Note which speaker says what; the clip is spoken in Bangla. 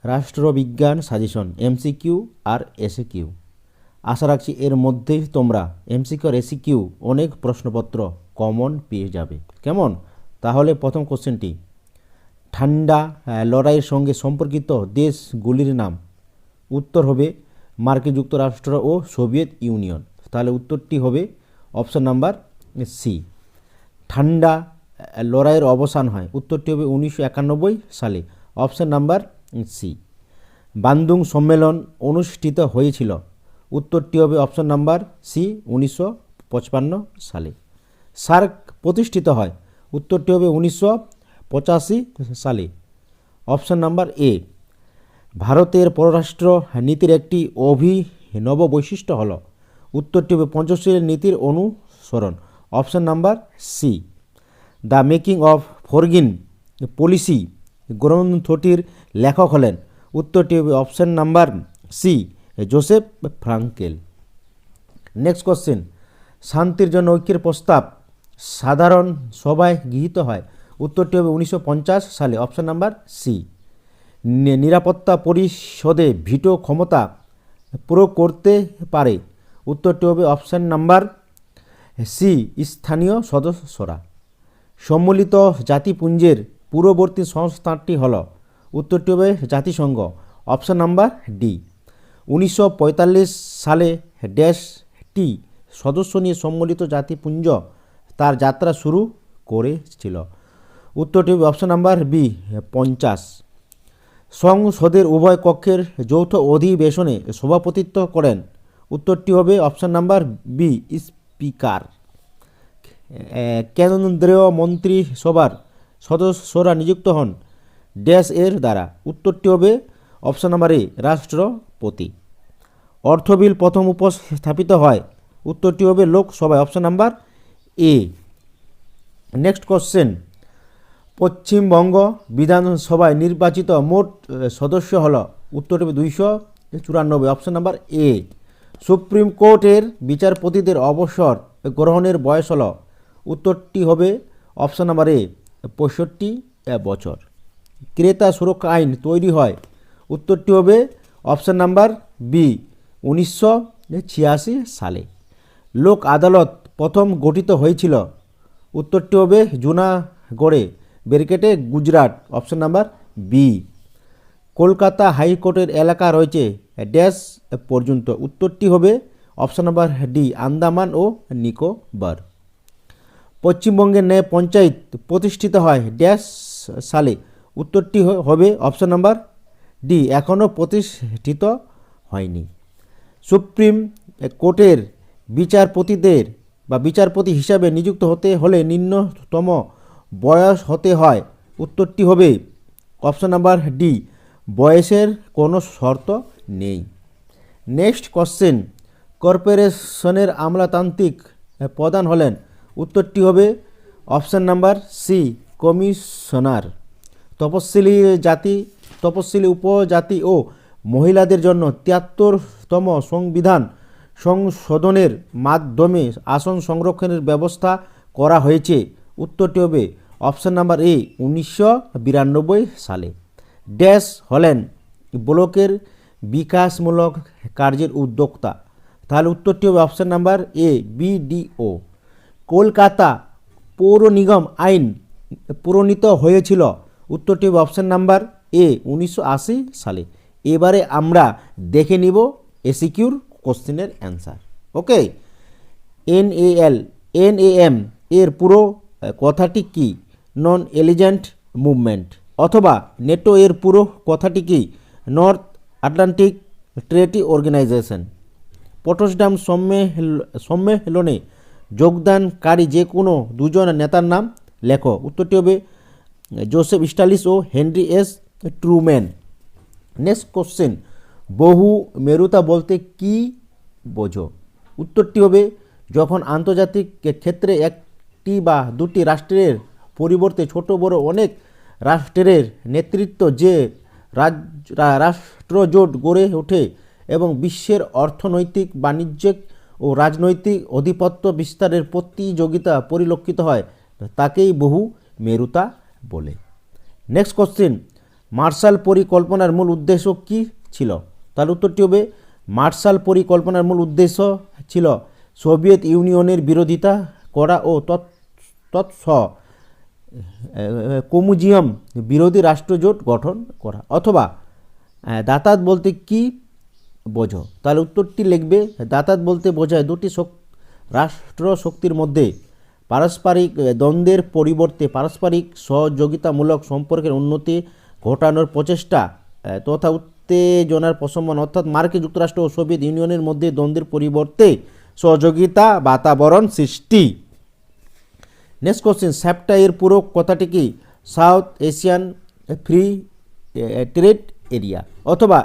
Speaker 1: রাষ্ট্রবিজ্ঞান সাজেশন এমসিকিউ আর এসিকিউ। আশা রাখছি এর মধ্যে তোমরা এমসিকিউ আর এসিকিউ অনেক প্রশ্নপত্র কমন পেয়ে যাবে। কেমন? তাহলে প্রথম কোশ্চেনটি, ঠান্ডা লড়াইয়ের সঙ্গে সম্পর্কিত দেশগুলির নাম। উত্তর হবে মার্কিন যুক্তরাষ্ট্র ও সোভিয়েত ইউনিয়ন। তাহলে উত্তরটি হবে অপশন নাম্বার সি। ঠান্ডা লড়াইয়ের অবসান হয়, উত্তরটি হবে 1991 সালে, অপশন নাম্বার সি। বান্দুং সম্মেলন অনুষ্ঠিত হয়েছিল, উত্তরটি হবে অপশন নাম্বার সি, 1955 সালে। সার্ক প্রতিষ্ঠিত হয়, উত্তরটি হবে 1985 সালে, অপশন নাম্বার এ। ভারতের পররাষ্ট্র নীতির একটি অভিনব বৈশিষ্ট্য হল, উত্তরটি হবে পঞ্চশীল নীতির অনুসরণ, option number C. The making of foreign policy গ্রন্থটির লেখক হলেন, উত্তরটি হবে option number C, Joseph Frankel. Next question, শান্তির জন্য ঐক্যের প্রস্তাব সাধারণ সভায় গৃহীত হয়, উত্তরটি হবে 1950 সালে, অপশন নাম্বার সি। নিরাপত্তা পরিষদে ভিটো ক্ষমতা প্রয়োগ করতে পারে, উত্তরটি হবে অপশন নাম্বার সি, স্থানীয় সদস্যরা। সম্মিলিত জাতিপুঞ্জের পূর্ববর্তী সংস্থাটি হল, উত্তরটি হবে জাতিসংঘ, অপশন নাম্বার ডি। 1945 সালে ড্যাশটি সদস্য নিয়ে সম্মিলিত জাতিপুঞ্জ তার যাত্রা শুরু করেছিল, উত্তরটি হবে অপশন নাম্বার বি, 50। সংসদের উভয় কক্ষের যৌথ অধিবেশনে সভাপতিত্ব করেন, উত্তরটি হবে অপশন নাম্বার বি, স্পিকার। কেন্দ্রীয় মন্ত্রিসভার সদস্যরা নিযুক্ত হন ড্যাশ এর দ্বারা, উত্তরটি হবে অপশন নাম্বার এ, রাষ্ট্রপতি। অর্থ বিল প্রথম উপস্থাপিত হয়, উত্তরটি হবে লোকসভায়, option number A. Next question, Paschimbanga বিধানসভায় নির্বাচিত মোট সদস্য হল, উত্তরটি হবে 294, অপশন নাম্বার এ। সুপ্রিম কোর্টের বিচারপতিদের অবসর গ্রহণের বয়স হল, উত্তরটি হবে অপশন নাম্বার এ, 65 বছর। ক্রেতা সুরক্ষা আইন তৈরি হয়, উত্তরটি হবে অপশন নাম্বার বি, 1986 সালে। লোক আদালত প্রথম গঠিত হয়েছিল, উত্তরটি হবে জুনাগড়ে ব্যারিকেটে, Gujarat, option number B. Kolkata হাইকোর্টের এলাকা রয়েছে ড্যাশ পর্যন্ত, উত্তরটি হবে অপশন নাম্বার ডি, আন্দামান ও নিকোবর। পশ্চিমবঙ্গের ন্যায় পঞ্চায়েত প্রতিষ্ঠিত হয় ড্যাশ সালে, উত্তরটি হবে অপশন নাম্বার ডি, এখনও প্রতিষ্ঠিত হয়নি। সুপ্রিম কোর্টের বিচারপতিদের বা বিচারপতি হিসাবে নিযুক্ত হতে হলে নিম্নতম বয়স হতে হয়, উত্তরটি হবে অপশন নাম্বার ডি, বয়সের কোনো শর্ত নেই। নেক্সট কোশ্চেন, কর্পোরেশনের আমলাতান্ত্রিক প্রধান হলেন, উত্তরটি হবে অপশন নাম্বার সি, কমিশনার। তপশিলি জাতি, তপশিলি উপজাতি ও মহিলাদের জন্য 73তম সংবিধান সংশোধনের মাধ্যমে আসন সংরক্ষণের ব্যবস্থা করা হয়েছে, উত্তরটি হবে অপশন নাম্বার এ, 1992 সালে। ড্যাশ হলেন ব্লকের বিকাশমূলক কার্যের উদ্যোক্তা, তাহলে উত্তরটি হবে option number A, BDO. Kolkata পৌর নিগম আইন প্রণীত হয়েছিল, উত্তরটি হবে অপশন নাম্বার এ, 1980 সালে। এবারে আমরা দেখে নিব এসিকিউর কোশ্চেনের অ্যান্সার। ওকে, NAM এর পুরো কথাটি কি? Non aligned movement. অথবা নেটো এর পুরো কথাটি কি? North Atlantic Treaty Organisation. Potsdam সম্মেলনে যোগদানকারী যে কোনো দুজন নেতার নাম লেখো, উত্তরটি হবে জোসেফ স্টালিস ও Henry S Truman. Next question, বহু মেরুতা বলতে কি বোঝো? উত্তরটি হবে যখন আন্তর্জাতিক ক্ষেত্রে একটি বা দুটি রাষ্ট্রের পরিবর্তে ছোট বড় অনেক রাষ্ট্রের নেতৃত্ব যে রাষ্ট্রজোট গড়ে ওঠে এবং বিশ্বের অর্থনৈতিক, বাণিজ্যিক ও রাজনৈতিক আধিপত্য বিস্তারের প্রতিযোগিতা পরিলক্ষিত হয়, তাকেই বহু মেরুতা বলে। নেক্সট কোশ্চেন, মার্শাল পরিকল্পনার মূল উদ্দেশ্য কী ছিল? তাহলে উত্তরটি হবে মার্শাল পরিকল্পনার মূল উদ্দেশ্য ছিল সোভিয়েত ইউনিয়নের বিরোধিতা করা ও তৎস কম্যুনিজম বিরোধী রাষ্ট্রজোট গঠন করা। অথবা দাতাত বলতে কি বোঝো? তাহলে উত্তরটি লিখবে দাতাত বলতে বোঝায় দুটি রাষ্ট্র শক্তির মধ্যে পারস্পরিক দ্বন্দ্বের পরিবর্তে পারস্পরিক সহযোগিতামূলক সম্পর্কের উন্নতি ঘটানোর প্রচেষ্টা তথা উত্তেজনার প্রশমন, অর্থাৎ মার্কিন যুক্তরাষ্ট্র ও সোভিয়েত ইউনিয়নের মধ্যে দ্বন্দ্বের পরিবর্তে সহযোগিতা বাতাবরণ সৃষ্টি। নেক্সট কোশ্চেন, স্যাপটা এর পুরো কথাটি কি? South Asian free trade area. অথবা